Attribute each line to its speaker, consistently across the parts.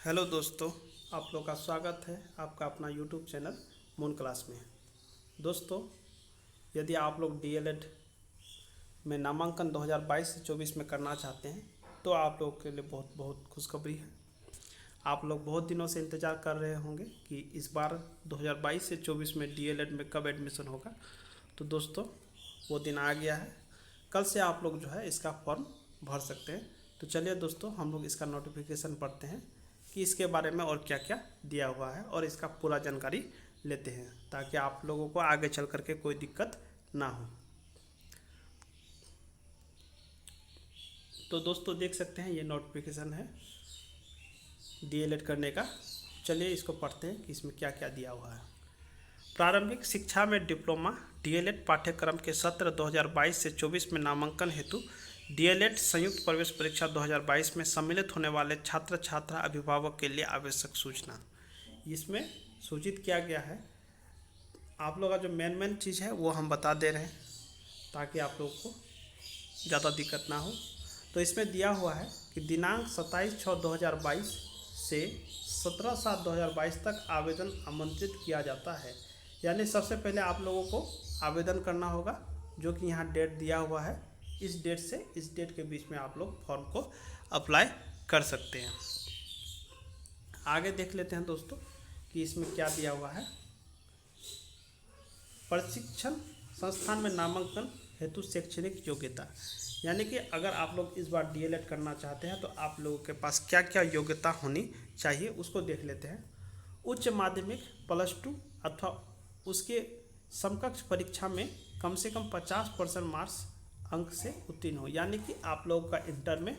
Speaker 1: Hello दोस्तों, आप लोग का स्वागत है आपका अपना यूट्यूब चैनल मून क्लास में। दोस्तों, यदि आप लोग डीएलएड में नामांकन 2022 से 24 में करना चाहते हैं तो आप लोगों के लिए बहुत बहुत खुशखबरी है। आप लोग बहुत दिनों से इंतज़ार कर रहे होंगे कि इस बार 2022 से 24 में डीएलएड में कब एडमिशन होगा। तो दोस्तों, वो दिन आ गया है। कल से आप लोग जो है इसका फॉर्म भर सकते हैं। तो चलिए दोस्तों, हम लोग इसका नोटिफिकेशन पढ़ते हैं कि इसके बारे में और क्या क्या दिया हुआ है और इसका पूरा जानकारी लेते हैं, ताकि आप लोगों को आगे चल करके कोई दिक्कत ना हो। तो दोस्तों, देख सकते हैं ये नोटिफिकेशन है डीएलएड करने का। चलिए इसको पढ़ते हैं कि इसमें क्या क्या दिया हुआ है। प्रारंभिक शिक्षा में डिप्लोमा डीएलएड पाठ्यक्रम के सत्र 2022 से 24 में नामांकन हेतु डीएलएड संयुक्त प्रवेश परीक्षा 2022 में सम्मिलित होने वाले छात्र छात्रा अभिभावक के लिए आवश्यक सूचना। इसमें सूचित किया गया है। आप लोग का जो मेन चीज़ है वो हम बता दे रहे हैं ताकि आप लोग को ज़्यादा दिक्कत ना हो। तो इसमें दिया हुआ है कि दिनांक 27/6/2022 से 17/7/2022 तक आवेदन आमंत्रित किया जाता है। यानी सबसे पहले आप लोगों को आवेदन करना होगा, जो कि यहाँ डेट दिया हुआ है। इस डेट से इस डेट के बीच में आप लोग फॉर्म को अप्लाई कर सकते हैं। आगे देख लेते हैं दोस्तों कि इसमें क्या दिया हुआ है। प्रशिक्षण संस्थान में नामांकन हेतु शैक्षणिक योग्यता, यानी कि अगर आप लोग इस बार डीएलएड करना चाहते हैं तो आप लोगों के पास क्या क्या योग्यता होनी चाहिए उसको देख लेते हैं। उच्च माध्यमिक +2 अथवा उसके समकक्ष परीक्षा में कम से कम 50% मार्क्स अंक से उत्तीर्ण हो, यानी कि आप लोगों का इंटर में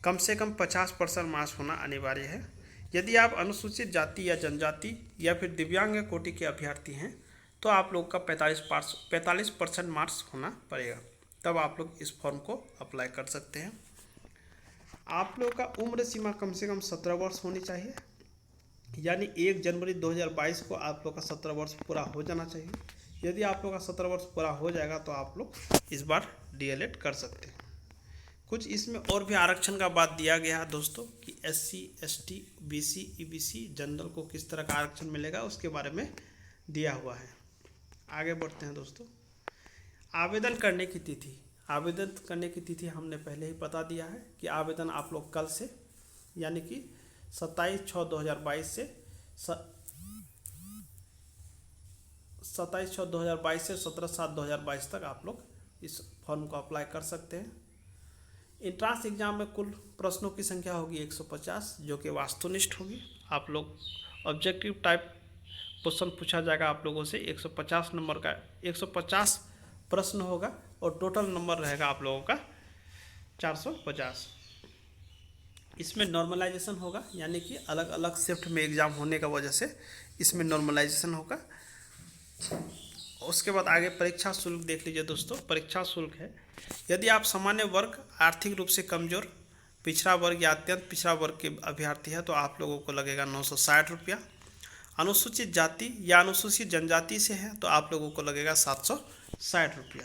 Speaker 1: कम से कम 50% मार्क्स होना अनिवार्य है। यदि आप अनुसूचित जाति या जनजाति या फिर दिव्यांग कोटि के अभ्यर्थी हैं तो आप लोग का 45% मार्क्स होना पड़ेगा, तब आप लोग इस फॉर्म को अप्लाई कर सकते हैं। आप लोग का उम्र सीमा कम से कम 17 वर्ष होनी चाहिए, यानी 1 जनवरी 2022 को आप लोग का 17 वर्ष पूरा हो जाना चाहिए। यदि आप लोग का 17 वर्ष पूरा हो जाएगा तो आप लोग इस बार डीएलएड कर सकते हैं। कुछ इसमें और भी आरक्षण का बात दिया गया है दोस्तों कि SC ST BC EBC general को किस तरह का आरक्षण मिलेगा, उसके बारे में दिया हुआ है। आगे बढ़ते हैं दोस्तों। आवेदन करने की तिथि हमने पहले ही बता दिया है कि आवेदन आप लोग कल से, यानी कि 27/6/2022 से 17/7/2022 तक आप लोग इस फॉर्म को अप्लाई कर सकते हैं। इंट्रांस एग्जाम में कुल प्रश्नों की संख्या होगी 150, जो कि वास्तुनिष्ठ होगी। आप लोग ऑब्जेक्टिव टाइप क्वेश्चन पूछा जाएगा आप लोगों से। 150 नंबर का 150 प्रश्न होगा और टोटल नंबर रहेगा आप लोगों का 450। इसमें नॉर्मलाइजेशन होगा, यानी कि अलग अलग शिफ्ट में एग्ज़ाम होने का वजह से इसमें नॉर्मलाइजेशन होगा। उसके बाद आगे परीक्षा शुल्क देख लीजिए दोस्तों। परीक्षा शुल्क है, यदि आप सामान्य वर्ग, आर्थिक रूप से कमज़ोर, पिछड़ा वर्ग या अत्यंत पिछड़ा वर्ग के अभ्यर्थी हैं तो आप लोगों को लगेगा 960 रुपया। अनुसूचित जाति या अनुसूचित जनजाति से हैं तो आप लोगों को लगेगा 760 रुपया।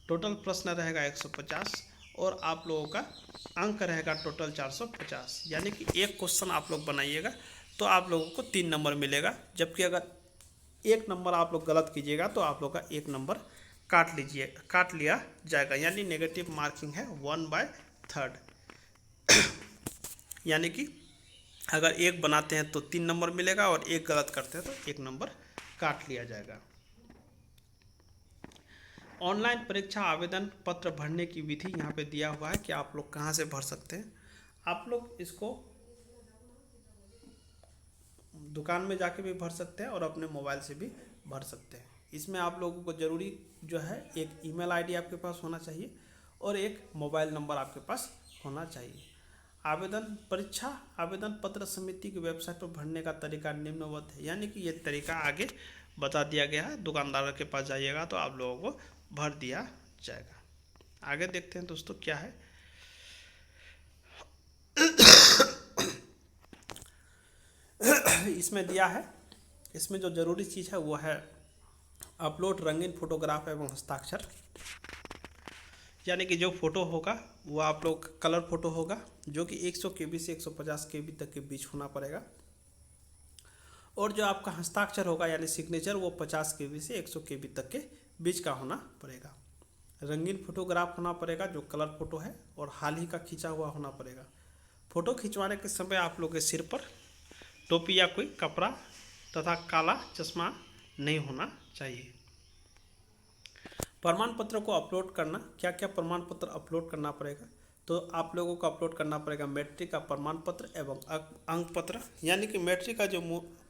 Speaker 1: टोटल प्रश्न रहेगा 150 और आप लोगों का अंक रहेगा टोटल 450, यानी कि एक क्वेश्चन आप लोग बनाइएगा तो आप लोगों को 3 नंबर मिलेगा। जबकि अगर 1 नंबर आप लोग गलत कीजिएगा तो आप लोग का 1 नंबर काट लिया जाएगा, यानी नेगेटिव मार्किंग है 1/3। यानी कि अगर 1 बनाते हैं तो 3 नंबर मिलेगा और 1 गलत करते हैं तो 1 नंबर काट लिया जाएगा। ऑनलाइन परीक्षा आवेदन पत्र भरने की विधि यहाँ पे दिया हुआ है कि आप लोग कहाँ से भर सकते हैं। आप लोग इसको दुकान में जाके भी भर सकते हैं और अपने मोबाइल से भी भर सकते हैं। इसमें आप लोगों को ज़रूरी जो है एक ईमेल आईडी आपके पास होना चाहिए और एक मोबाइल नंबर आपके पास होना चाहिए। परीक्षा आवेदन पत्र समिति की वेबसाइट पर भरने का तरीका निम्नवत है, यानी कि ये तरीका आगे बता दिया गया है। दुकानदार के पास जाइएगा तो आप लोगों को भर दिया जाएगा। आगे देखते हैं दोस्तों क्या है। इसमें दिया है, इसमें जो ज़रूरी चीज़ है वो है अपलोड रंगीन फोटोग्राफ एवं हस्ताक्षर। यानी कि जो फ़ोटो होगा वो आप लोग कलर फ़ोटो होगा, जो कि 100 KB से 150 KB तक के बीच होना पड़ेगा। और जो आपका हस्ताक्षर होगा यानी सिग्नेचर, वो 50 KB से 100 KB तक के बीच का होना पड़ेगा। रंगीन फोटोग्राफ होना पड़ेगा जो कलर फ़ोटो है, और हाल ही का खींचा हुआ होना पड़ेगा। फ़ोटो खिंचवाने के समय आप लोग के सिर पर टोपी या कोई कपड़ा तथा काला चश्मा नहीं होना चाहिए। प्रमाण पत्र को अपलोड करना, क्या क्या प्रमाण पत्र अपलोड करना पड़ेगा, तो आप लोगों को अपलोड करना पड़ेगा मैट्रिक का प्रमाण पत्र एवं अंक पत्र, यानी कि मैट्रिक का जो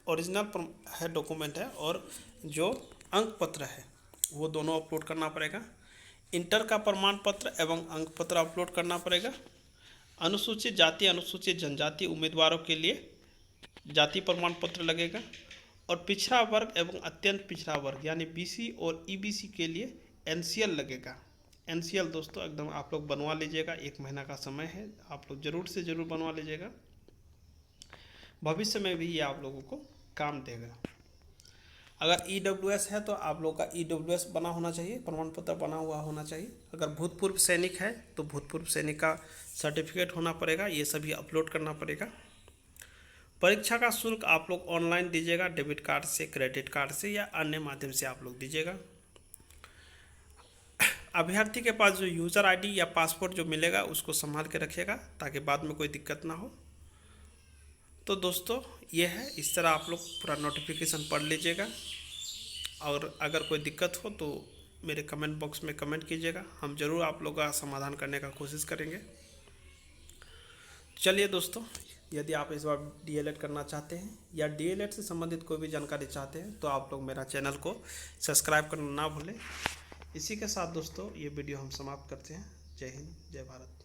Speaker 1: ओरिजिनल है डॉक्यूमेंट है और जो अंक पत्र है वो दोनों अपलोड करना पड़ेगा। इंटर का प्रमाण पत्र एवं अंक पत्र अपलोड करना पड़ेगा। अनुसूचित जाति अनुसूचित जनजाति उम्मीदवारों के लिए जाति प्रमाण पत्र लगेगा। और पिछड़ा वर्ग एवं अत्यंत पिछड़ा वर्ग यानी BC और EBC के लिए NCL लगेगा। NCL दोस्तों एकदम आप लोग बनवा लीजिएगा, 1 महीना का समय है, आप लोग ज़रूर से ज़रूर बनवा लीजिएगा, भविष्य में भी ये आप लोगों को काम देगा। अगर EWS है तो आप लोग का EWS बना होना चाहिए, प्रमाण पत्र बना हुआ होना चाहिए। अगर भूतपूर्व सैनिक है तो भूतपूर्व सैनिक का सर्टिफिकेट होना पड़ेगा, ये सभी अपलोड करना पड़ेगा। परीक्षा का शुल्क आप लोग ऑनलाइन दीजिएगा, डेबिट कार्ड से, क्रेडिट कार्ड से या अन्य माध्यम से आप लोग दीजिएगा। अभ्यर्थी के पास जो यूज़र ID या पासपोर्ट जो मिलेगा उसको संभाल के रखिएगा ताकि बाद में कोई दिक्कत ना हो। तो दोस्तों ये है, इस तरह आप लोग पूरा नोटिफिकेशन पढ़ लीजिएगा, और अगर कोई दिक्कत हो तो मेरे कमेंट बॉक्स में कमेंट कीजिएगा, हम ज़रूर आप लोगों का समाधान करने का कोशिश करेंगे। चलिए दोस्तों, यदि आप इस बार DLED करना चाहते हैं या DLED से संबंधित कोई भी जानकारी चाहते हैं तो आप लोग मेरा चैनल को सब्सक्राइब करना ना भूलें। इसी के साथ दोस्तों ये वीडियो हम समाप्त करते हैं। जय हिंद, जय भारत।